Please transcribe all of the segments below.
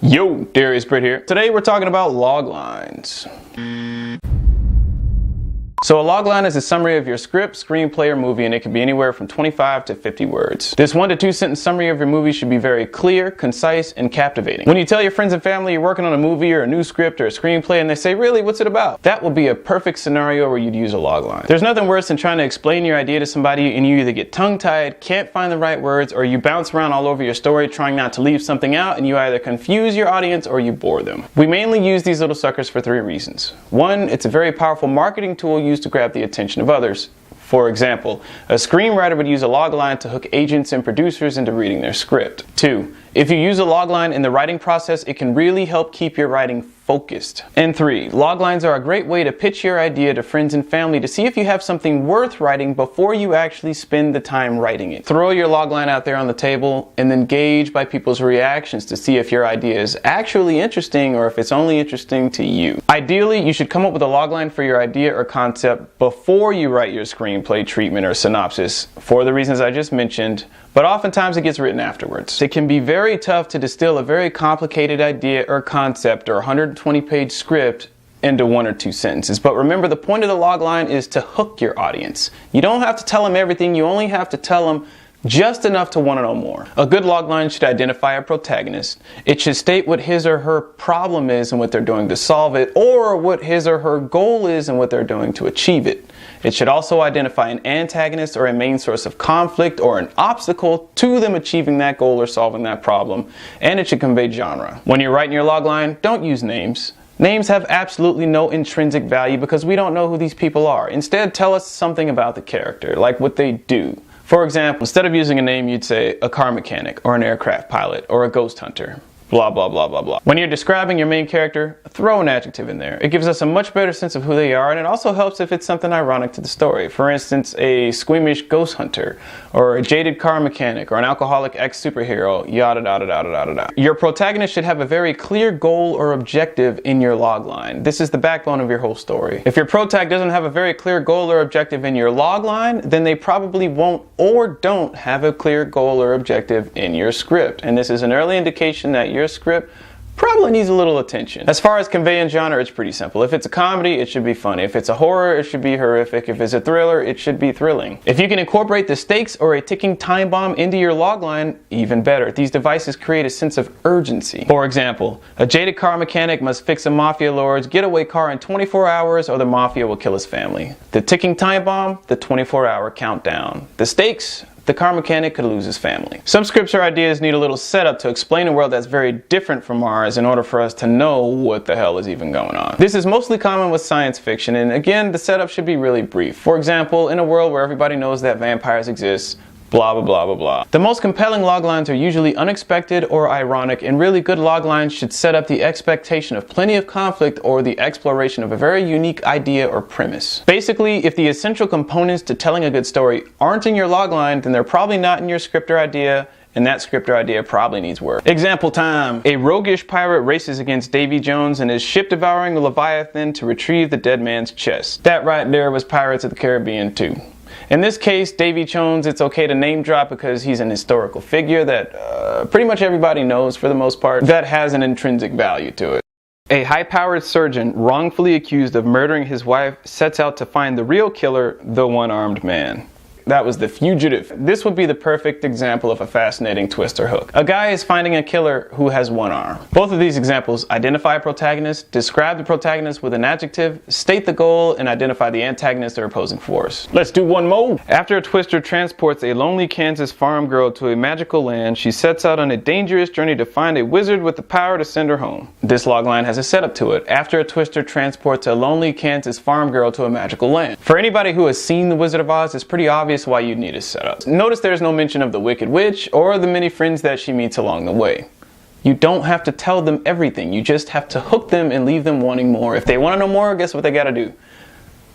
Yo, Darius Britt here. Today we're talking about log lines. So a logline is a summary of your script, screenplay, or movie, and it can be anywhere from 25 to 50 words. This 1 to 2 sentence summary of your movie should be very clear, concise, and captivating. When you tell your friends and family you're working on a movie or a new script or a screenplay and they say, "Really, what's it about?" That would be a perfect scenario where you'd use a logline. There's nothing worse than trying to explain your idea to somebody and you either get tongue-tied, can't find the right words, or you bounce around all over your story trying not to leave something out, and you either confuse your audience or you bore them. We mainly use these little suckers for 3 reasons. 1, it's a very powerful marketing tool used to grab the attention of others. For example, a screenwriter would use a logline to hook agents and producers into reading their script. 2, if you use a logline in the writing process, it can really help keep your writing focused. And 3, loglines are a great way to pitch your idea to friends and family to see if you have something worth writing before you actually spend the time writing it. Throw your logline out there on the table and then gauge by people's reactions to see if your idea is actually interesting or if it's only interesting to you. Ideally, you should come up with a logline for your idea or concept before you write your screenplay, treatment, or synopsis for the reasons I just mentioned, but oftentimes it gets written afterwards. It can be very tough to distill a very complicated idea or concept or 120-page script into 1 or 2 sentences. But remember, the point of the logline is to hook your audience. You don't have to tell them everything, you only have to tell them just enough to want to know more. A good logline should identify a protagonist. It should state what his or her problem is and what they're doing to solve it, or what his or her goal is and what they're doing to achieve it. It should also identify an antagonist or a main source of conflict or an obstacle to them achieving that goal or solving that problem, and it should convey genre. When you're writing your logline, don't use names. Names have absolutely no intrinsic value because we don't know who these people are. Instead, tell us something about the character, like what they do. For example, instead of using a name, you'd say a car mechanic or an aircraft pilot or a ghost hunter. Blah, blah, blah, blah, blah. When you're describing your main character, throw an adjective in there. It gives us a much better sense of who they are, and it also helps if it's something ironic to the story. For instance, a squeamish ghost hunter, or a jaded car mechanic, or an alcoholic ex-superhero, yada, yada, yada, yada, yada. Your protagonist should have a very clear goal or objective in your logline. This is the backbone of your whole story. If your protag doesn't have a very clear goal or objective in your logline, then they probably won't or don't have a clear goal or objective in your script. And this is an early indication that your script probably needs a little attention. As far as conveying genre, it's pretty simple. If it's a comedy, it should be funny. If it's a horror, it should be horrific. If it's a thriller, it should be thrilling. If you can incorporate the stakes or a ticking time bomb into your logline, even better. These devices create a sense of urgency. For example, a jaded car mechanic must fix a mafia lord's getaway car in 24 hours or the mafia will kill his family. The ticking time bomb, the 24-hour countdown. The stakes, the car mechanic could lose his family. Some scripts or ideas need a little setup to explain a world that's very different from ours in order for us to know what the hell is even going on. This is mostly common with science fiction, and again, the setup should be really brief. For example, in a world where everybody knows that vampires exist, blah, blah, blah, blah, blah. The most compelling loglines are usually unexpected or ironic, and really good loglines should set up the expectation of plenty of conflict or the exploration of a very unique idea or premise. Basically, if the essential components to telling a good story aren't in your logline, then they're probably not in your script or idea, and that script or idea probably needs work. Example time. A roguish pirate races against Davy Jones and his ship devouring Leviathan to retrieve the dead man's chest. That right there was Pirates of the Caribbean 2. In this case, Davy Jones, it's okay to name drop because he's an historical figure that pretty much everybody knows for the most part, that has an intrinsic value to it. A high-powered surgeon wrongfully accused of murdering his wife sets out to find the real killer, the one-armed man. That was The Fugitive. This would be the perfect example of a fascinating twist or hook. A guy is finding a killer who has one arm. Both of these examples identify a protagonist, describe the protagonist with an adjective, state the goal, and identify the antagonist or opposing force. Let's do one more. After a twister transports a lonely Kansas farm girl to a magical land, she sets out on a dangerous journey to find a wizard with the power to send her home. This logline has a setup to it. After a twister transports a lonely Kansas farm girl to a magical land. For anybody who has seen The Wizard of Oz, it's pretty obvious why you'd need a setup. Notice there's no mention of the Wicked Witch or the many friends that she meets along the way. You don't have to tell them everything, you just have to hook them and leave them wanting more. If they want to know more, guess what they gotta do?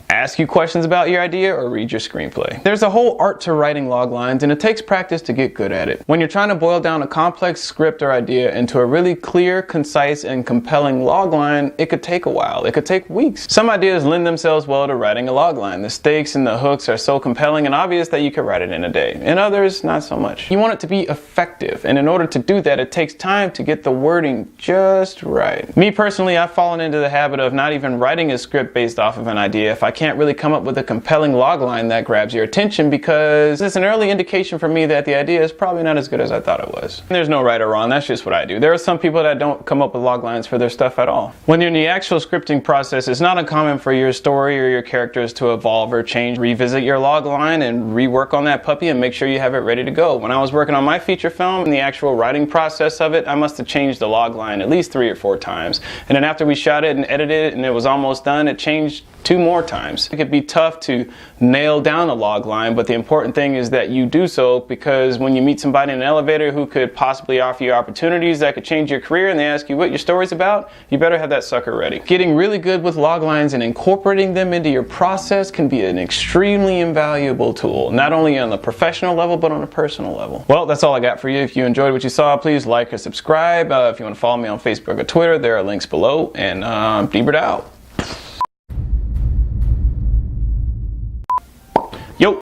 ask you questions about your idea, or read your screenplay. There's a whole art to writing log lines, and it takes practice to get good at it. When you're trying to boil down a complex script or idea into a really clear, concise, and compelling log line, it could take a while. It could take weeks. Some ideas lend themselves well to writing a log line. The stakes and the hooks are so compelling and obvious that you could write it in a day. In others, not so much. You want it to be effective, and in order to do that, it takes time to get the wording just right. Me personally, I've fallen into the habit of not even writing a script based off of an idea if I can't really come up with a compelling log line that grabs your attention, because it's an early indication for me that the idea is probably not as good as I thought it was. And there's no right or wrong, that's just what I do. There are some people that don't come up with log lines for their stuff at all. When you're in the actual scripting process, it's not uncommon for your story or your characters to evolve or change. Revisit your log line and rework on that puppy and make sure you have it ready to go. When I was working on my feature film, in the actual writing process of it, I must have changed the log line at least 3 or 4 times. And then after we shot it and edited it and it was almost done, it changed 2 more times. It could be tough to nail down a log line, but the important thing is that you do so, because when you meet somebody in an elevator who could possibly offer you opportunities that could change your career and they ask you what your story's about, you better have that sucker ready. Getting really good with log lines and incorporating them into your process can be an extremely invaluable tool, not only on the professional level, but on a personal level. Well, that's all I got for you. If you enjoyed what you saw, please like or subscribe. If you want to follow me on Facebook or Twitter, there are links below, and Bieber out.